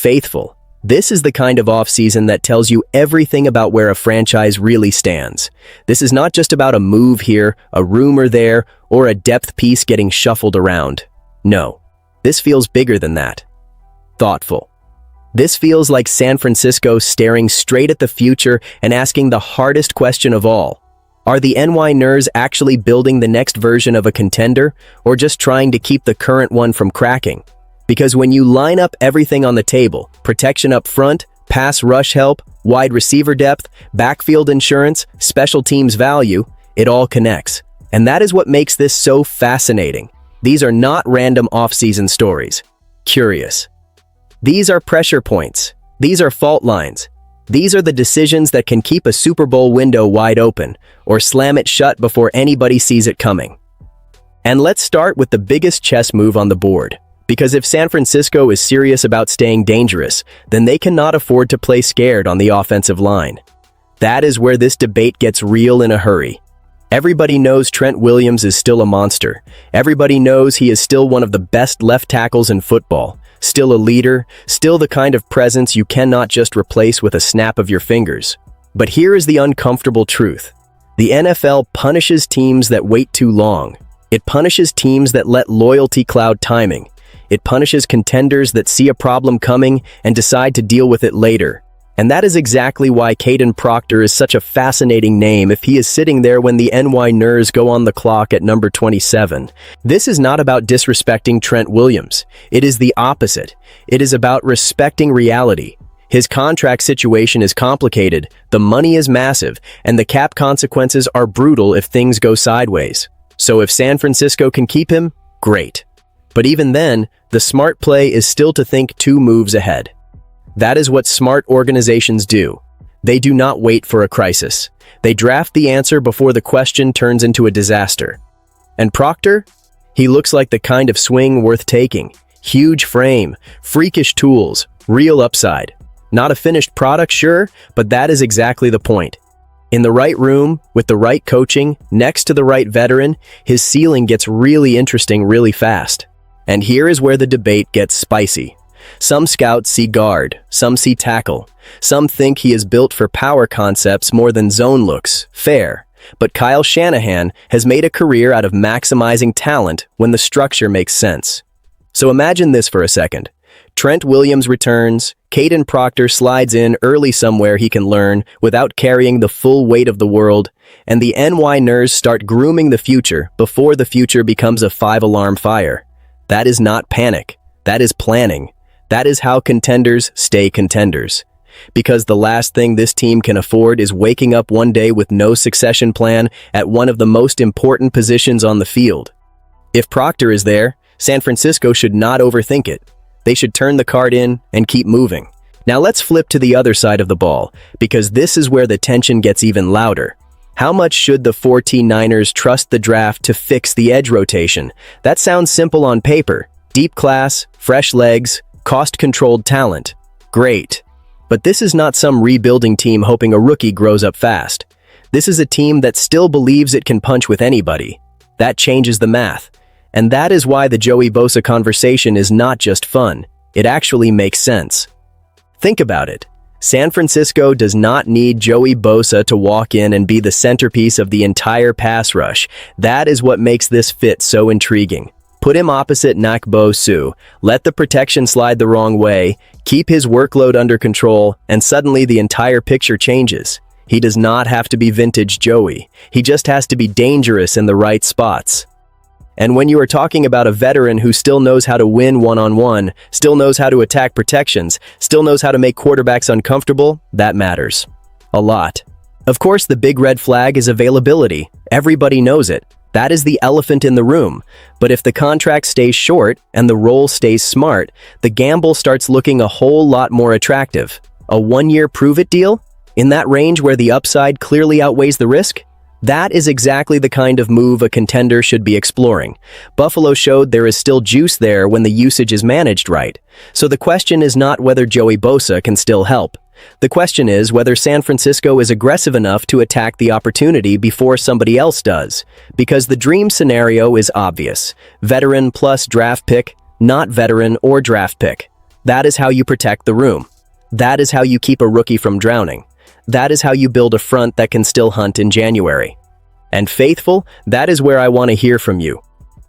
faithful. This is the kind of offseason that tells you everything about where a franchise really stands. This is not just about a move here, a rumor there, or a depth piece getting shuffled around. No, this feels bigger than that. Thoughtful. This feels like San Francisco staring straight at the future and asking the hardest question of all. Are the NY Ners actually building the next version of a contender, or just trying to keep the current one from cracking? Because when you line up everything on the table, protection up front, pass rush help, wide receiver depth, backfield insurance, special teams value, it all connects. And that is what makes this so fascinating. These are not random offseason stories. Curious. These are pressure points. These are fault lines. These are the decisions that can keep a Super Bowl window wide open or slam it shut before anybody sees it coming. And let's start with the biggest chess move on the board. Because if San Francisco is serious about staying dangerous, then they cannot afford to play scared on the offensive line. That is where this debate gets real in a hurry. Everybody knows Trent Williams is still a monster. Everybody knows he is still one of the best left tackles in football. Still a leader, still the kind of presence you cannot just replace with a snap of your fingers. But here is the uncomfortable truth. The NFL punishes teams that wait too long. It punishes teams that let loyalty cloud timing. It punishes contenders that see a problem coming and decide to deal with it later. And that is exactly why Kadyn Proctor is such a fascinating name if he is sitting there when the NY Ners go on the clock at number 27. This is not about disrespecting Trent Williams. It is the opposite. It is about respecting reality. His contract situation is complicated, the money is massive, and the cap consequences are brutal if things go sideways. So if San Francisco can keep him, great. But even then, the smart play is still to think 2 moves ahead. That is what smart organizations do. They do not wait for a crisis. They draft the answer before the question turns into a disaster. And Proctor? He looks like the kind of swing worth taking. Huge frame, freakish tools, real upside. Not a finished product, sure, but that is exactly the point. In the right room, with the right coaching, next to the right veteran, his ceiling gets really interesting really fast. And here is where the debate gets spicy. Some scouts see guard, some see tackle. Some think he is built for power concepts more than zone looks. Fair. But Kyle Shanahan has made a career out of maximizing talent when the structure makes sense. So imagine this for a second. Trent Williams returns, Kadyn Proctor slides in early somewhere he can learn without carrying the full weight of the world, and the NY Ners start grooming the future before the future becomes a 5-alarm fire. That is not panic. That is planning. That is how contenders stay contenders. Because the last thing this team can afford is waking up one day with no succession plan at one of the most important positions on the field. If Proctor is there, San Francisco should not overthink it. They should turn the card in and keep moving. Now let's flip to the other side of the ball, because this is where the tension gets even louder. How much should the 49ers trust the draft to fix the edge rotation? That sounds simple on paper. Deep class, fresh legs, cost-controlled talent. Great. But this is not some rebuilding team hoping a rookie grows up fast. This is a team that still believes it can punch with anybody. That changes the math. And that is why the Joey Bosa conversation is not just fun. It actually makes sense. Think about it. San Francisco does not need Joey Bosa to walk in and be the centerpiece of the entire pass rush. That is what makes this fit so intriguing. Put him opposite Nakbo Su, let the protection slide the wrong way, keep his workload under control, and suddenly the entire picture changes. He does not have to be vintage Joey. He just has to be dangerous in the right spots. And when you are talking about a veteran who still knows how to win one-on-one, still knows how to attack protections, still knows how to make quarterbacks uncomfortable, that matters. A lot. Of course, the big red flag is availability. Everybody knows it. That is the elephant in the room. But if the contract stays short and the role stays smart, the gamble starts looking a whole lot more attractive. A one-year prove-it deal? In that range where the upside clearly outweighs the risk? That is exactly the kind of move a contender should be exploring. Buffalo showed there is still juice there when the usage is managed right. So the question is not whether Joey Bosa can still help. The question is whether San Francisco is aggressive enough to attack the opportunity before somebody else does. Because the dream scenario is obvious. Veteran plus draft pick, not veteran or draft pick. That is how you protect the room. That is how you keep a rookie from drowning. That is how you build a front that can still hunt in January. And Faithful, that is where I want to hear from you.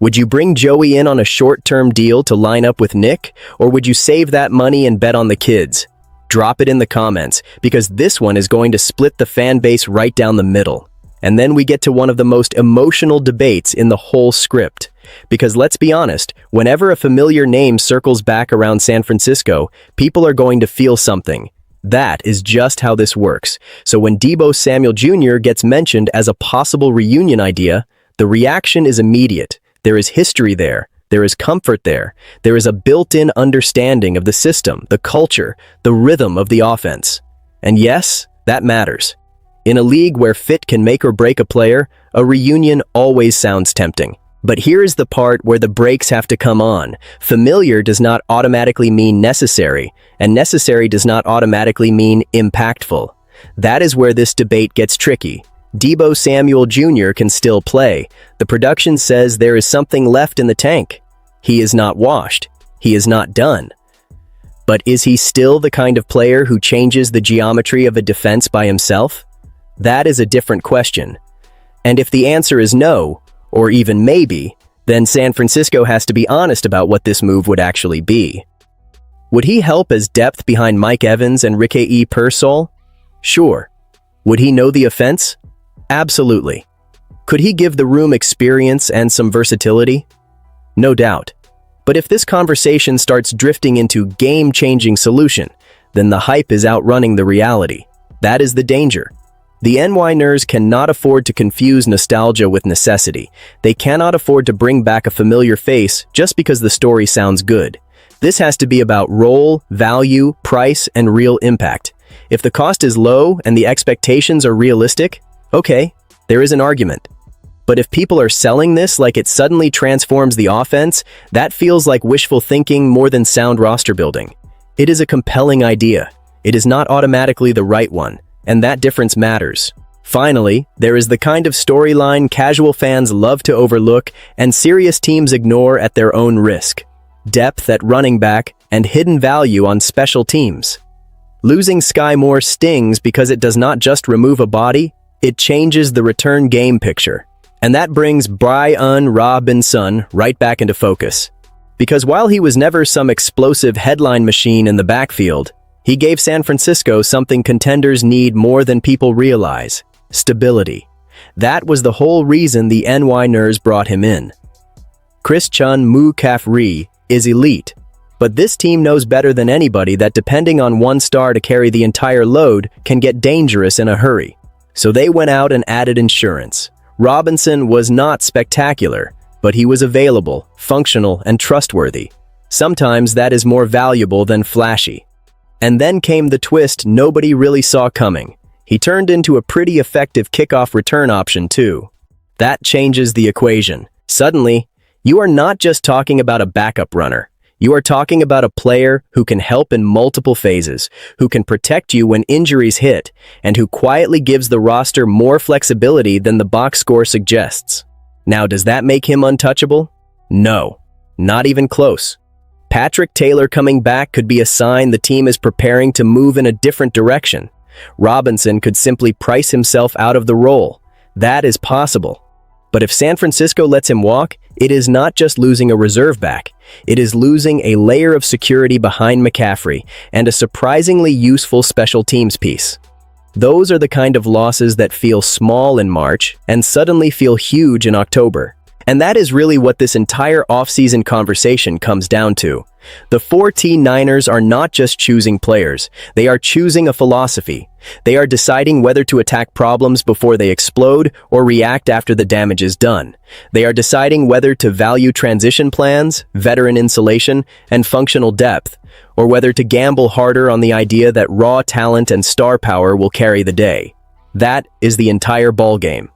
Would you bring Joey in on a short-term deal to line up with Nick, or would you save that money and bet on the kids? Drop it in the comments, because this one is going to split the fan base right down the middle. And then we get to one of the most emotional debates in the whole script. Because let's be honest, whenever a familiar name circles back around San Francisco, people are going to feel something. That is just how this works. So when Deebo Samuel Jr. gets mentioned as a possible reunion idea, the reaction is immediate. There is history there. There is comfort there. There is a built-in understanding of the system, the culture, the rhythm of the offense. And yes, that matters. In a league where fit can make or break a player, a reunion always sounds tempting. But here is the part where the brakes have to come on. Familiar does not automatically mean necessary, and necessary does not automatically mean impactful. That is where this debate gets tricky. Deebo Samuel Jr. can still play. The production says there is something left in the tank. He is not washed. He is not done. But is he still the kind of player who changes the geometry of a defense by himself? That is a different question. And if the answer is no, or even maybe, then San Francisco has to be honest about what this move would actually be. Would he help as depth behind Mike Evans and Ricky Pearsall? Sure. Would he know the offense? Absolutely. Could he give the room experience and some versatility? No doubt. But if this conversation starts drifting into game-changing solution, then the hype is outrunning the reality. That is the danger. The NY-ners cannot afford to confuse nostalgia with necessity. They cannot afford to bring back a familiar face just because the story sounds good. This has to be about role, value, price, and real impact. If the cost is low and the expectations are realistic, okay, there is an argument. But if people are selling this like it suddenly transforms the offense, that feels like wishful thinking more than sound roster building. It is a compelling idea. It is not automatically the right one. And that difference matters. Finally, there is the kind of storyline casual fans love to overlook and serious teams ignore at their own risk. Depth at running back and hidden value on special teams. Losing Sky Moore stings because it does not just remove a body, it changes the return game picture. And that brings Brian Robinson right back into focus. Because while he was never some explosive headline machine in the backfield, he gave San Francisco something contenders need more than people realize: stability. That was the whole reason the NY-ners brought him in. Christian McCaffrey is elite, but this team knows better than anybody that depending on one star to carry the entire load can get dangerous in a hurry. So they went out and added insurance. Robinson was not spectacular, but he was available, functional, and trustworthy. Sometimes that is more valuable than flashy. And then came the twist nobody really saw coming. He turned into a pretty effective kickoff return option too. That changes the equation. Suddenly, you are not just talking about a backup runner. You are talking about a player who can help in multiple phases, who can protect you when injuries hit, and who quietly gives the roster more flexibility than the box score suggests. Now, does that make him untouchable? No, not even close. Patrick Taylor coming back could be a sign the team is preparing to move in a different direction. Robinson could simply price himself out of the role. That is possible. But if San Francisco lets him walk, it is not just losing a reserve back. It is losing a layer of security behind McCaffrey and a surprisingly useful special teams piece. Those are the kind of losses that feel small in March and suddenly feel huge in October. And that is really what this entire offseason conversation comes down to. The 49ers are not just choosing players, they are choosing a philosophy. They are deciding whether to attack problems before they explode or react after the damage is done. They are deciding whether to value transition plans, veteran insulation, and functional depth, or whether to gamble harder on the idea that raw talent and star power will carry the day. That is the entire ballgame.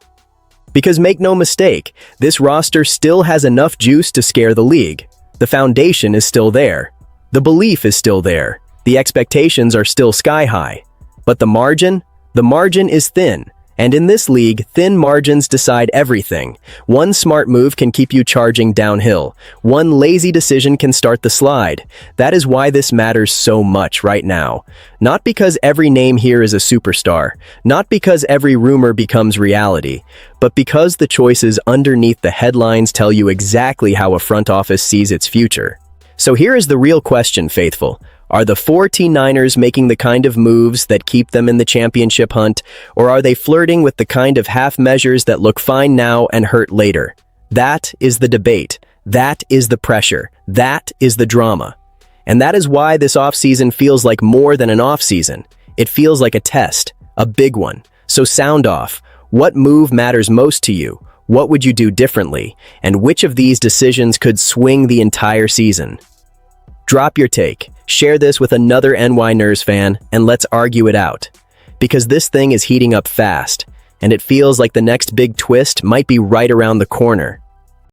Because make no mistake, this roster still has enough juice to scare the league. The foundation is still there. The belief is still there. The expectations are still sky high. But the margin is thin, And in this league, thin margins decide everything. One smart move can keep you charging downhill. One lazy decision can start the slide. That is why this matters so much right now. Not because every name here is a superstar, not because every rumor becomes reality, but because the choices underneath the headlines tell you exactly how a front office sees its future. So here is the real question, faithful. Are the 49ers making the kind of moves that keep them in the championship hunt, or are they flirting with the kind of half measures that look fine now and hurt later? That is the debate. That is the pressure. That is the drama. And that is why this offseason feels like more than an offseason. It feels like a test, a big one. So sound off. What move matters most to you? What would you do differently? And which of these decisions could swing the entire season? Drop your take. Share this with another NY fan, and let's argue it out. Because this thing is heating up fast, and it feels like the next big twist might be right around the corner.